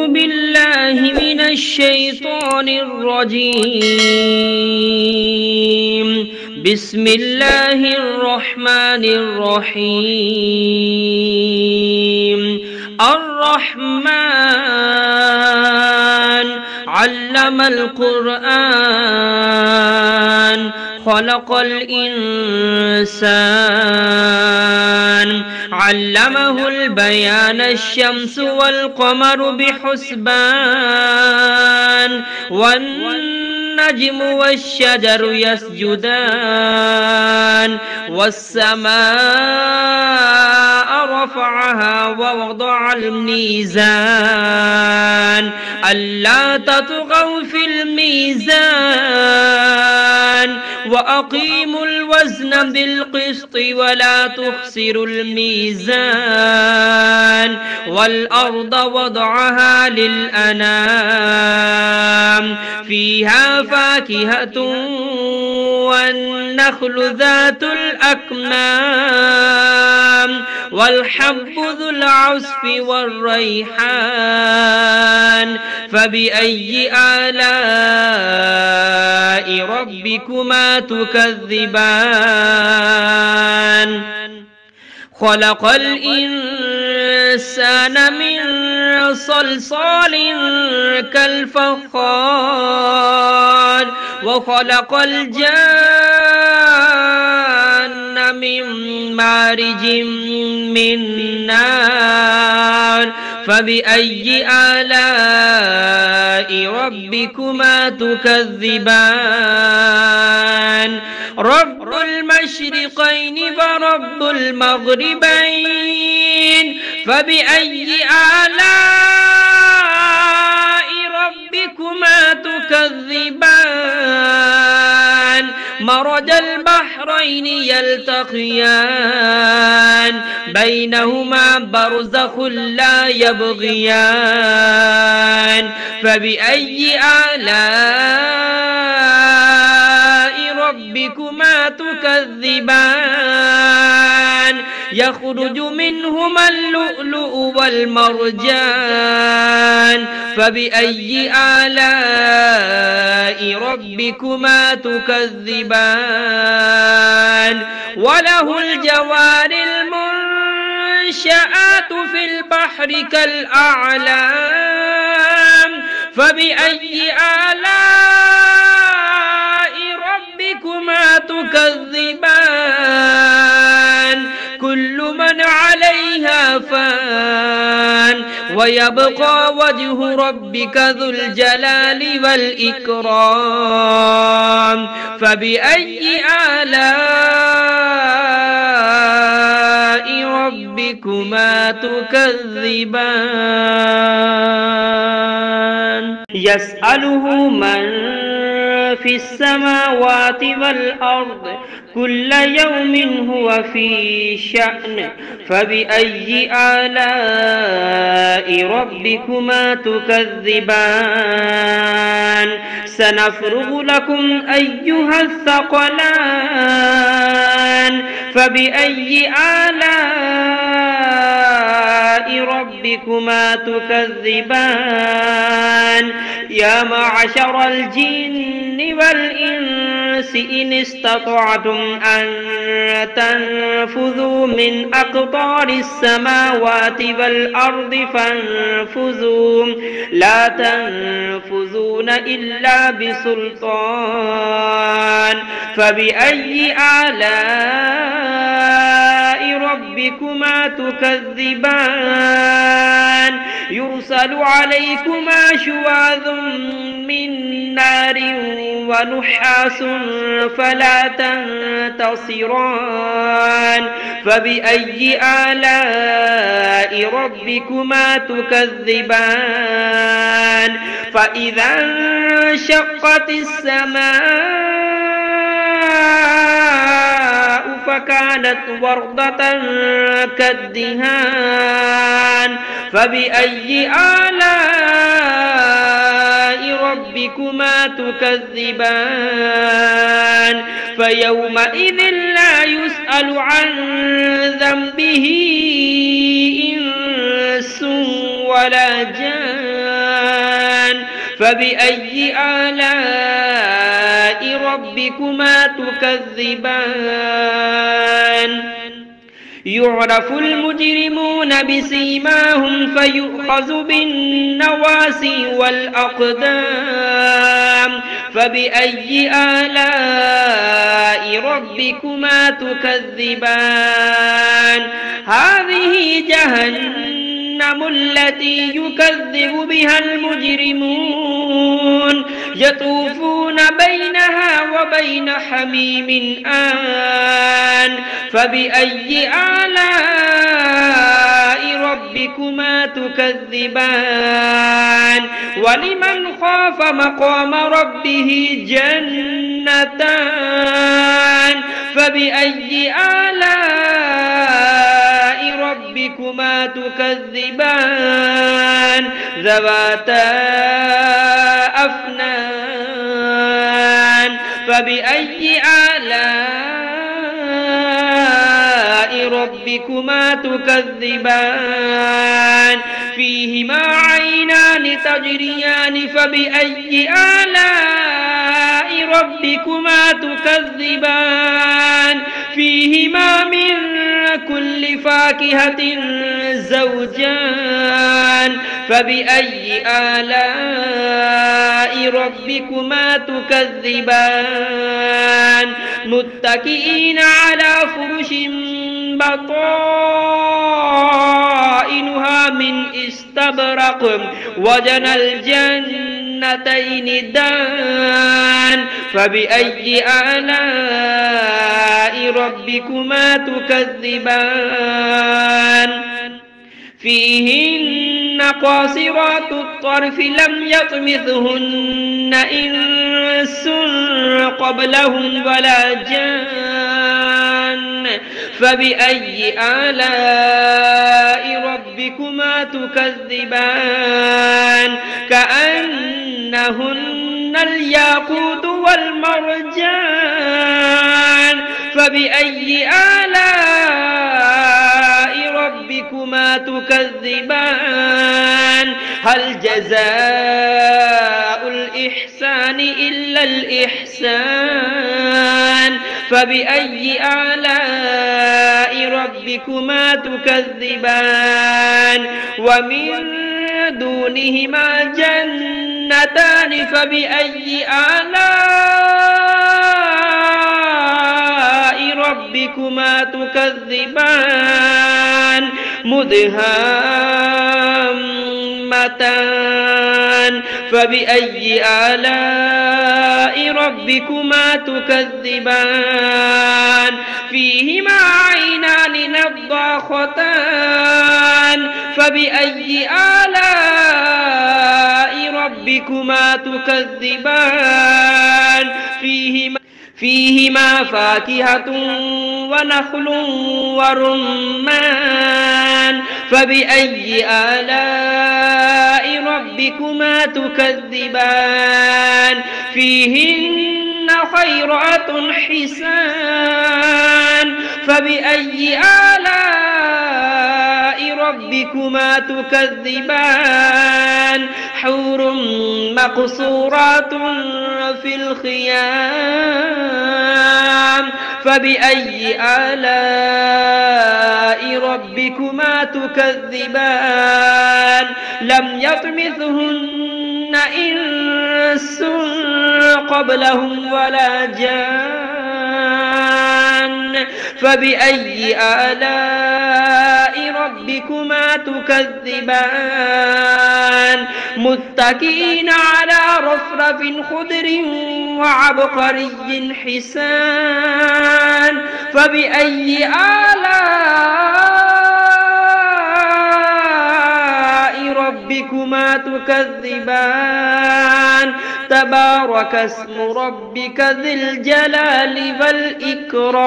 بالله من الشيطان الرجيم. بسم الله الرحمن الرحيم. الرحمن علم القرآن خلق الإنسان علمه البيان الشمس والقمر بحسبان والنجم والشجر يسجدان والسماء رفعها ووضع الميزان ألا تطغوا في الميزان وأقيموا الوزن بالقسط ولا تخسروا الميزان والأرض وضعها للأنام فيها فاكهة والنخل ذات الأكمام والحب ذو العصف والريحان فبأي آلاء ربكما تكذبان خلق الإنسان من صلصال كالفخار وخلق الجان من مارج من نار فبأي آلاء ربكما تكذبان رب المشرقين ورب المغربين فبأي آلاء ربكما تكذبان مرج البحرين يلتقيان بينهما برزخ لا يبغيان فبأي آلاء ربكما تكذبان يخرج منهما اللؤلؤ والمرجان فبأي آلاء ربكما تكذبان وله الجوار المنشآت في البحر كالأعلام فبأي آلاء ربكما تكذبان كل من عليها فان ويبقى وجه ربك ذو الجلال والإكرام فبأي آلاء ربكما تكذبان يسأله من في السماوات والأرض كل يوم هو في شأن فبأي آلاء ربكما تكذبان سنفرغ لكم أيها الثقلان فبأي آلاء ربكما تكذبان يا معشر الجن والإنس إن استطعتم أن تنفذوا من أقطار السماوات والأرض فانفذوا لا تنفذون إلا بسلطان فبأي آلاء ربكما تكذبان يرسل عليكما شواظ من نار ونحاس فلا تنتصران فبأي آلاء ربكما تكذبان فإذا انشقت السماء فكانت وردة كالدهان فبأي آلاء ربكما تكذبان فيومئذ لا يسأل عن ذنبه إنس ولا جان فبأي آلاء ربكما تكذبان يعرف المجرمون بسيماهم فيؤخذ بالنواسي والأقدام فبأي آلاء ربكما تكذبان هذه جهنم التي يكذب بها المجرمون يطوفون بينها وبين حميم آن فبأي آلاء ربكما تكذبان ولمن خاف مقام ربه جنتان فبأي آلاء ربكما تكذبان ذواتا أفنان فبأي آلاء ربكما تكذبان فيهما عينان تجريان فبأي آلاء ربكما تكذبان فيهما من كل فاكهة زوجان فبأي آلاء ربكما تكذبان متكئين على فرش بطائنها من استبرق وجنى الجنتين دان فبأي آلاء ربكما تكذبان فيهن قاصرات الطرف لم يطمثهن إنس قبلهم ولا جان فبأي آلاء ربكما تكذبان كأنهن الياقوت والمرجان فبأي آلاء ربكما تكذبان هل جزاء الإحسان إلا الإحسان فبأي آلاء ربكما تكذبان ومن دونهما جنتان فبأي آلاء ربكما تكذبان مدهامتان فبأي آلاء ربكما تكذبان فيهما عينان نضاختان فبأي آلاء ربكما تكذبان فيهما فاكهة ونخل ورمان فبأي آلاء ربكما تكذبان فيهن خيرات حسان فبأي آلاء ربكما تكذبان حور مقصورات في الخيام فبأي آلاء ربكما تكذبان لم يطمثهن إنس قبلهم ولا جان فبأي آلاء ربكما تكذبان متكئين على رفرف خضر وعبقري حسان فبأي آلاء ربكما تكذبان تبارك اسم ربك ذي الجلال والإكرام.